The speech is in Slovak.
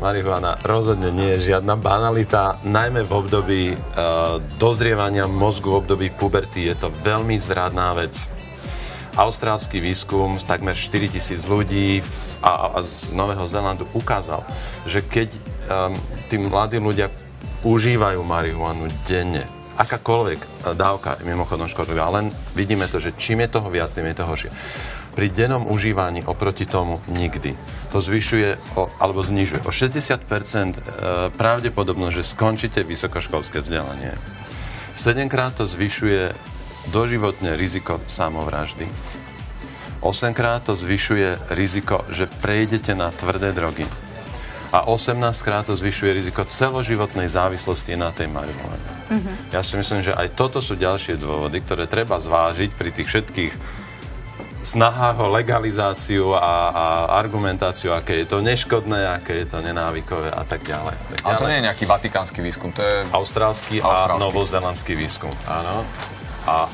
marihuana rozhodne nie je žiadna banalita, najmä v období dozrievania mozgu, v období puberty je to veľmi zradná vec. Austrálsky výskum, takmer 4000 ľudí z Nového Zélandu ukázal, že keď tí mladí ľudia užívajú marihuanu denne, akákoľvek dávka je mimochodom škodlivá, len vidíme to, že čím je toho viac, tým je to horšie. Pri dennom užívaní oproti tomu nikdy. To zvyšuje, alebo znižuje o 60% pravdepodobnosť, že skončíte vysokoškolské vzdelanie. 7-krát to zvyšuje doživotné riziko samovraždy. 8-krát to zvyšuje riziko, že prejdete na tvrdé drogy. A 18-krát to zvyšuje riziko celoživotnej závislosti na tej marihuane. Ja si myslím, že aj toto sú ďalšie dôvody, ktoré treba zvážiť pri tých všetkých snahách o legalizáciu a argumentáciu, aké je to neškodné, aké je to nenávykové a tak ďalej. Ale to nie je nejaký vatikánsky výskum, to je austrálsky a novozélandský výskum. Áno. A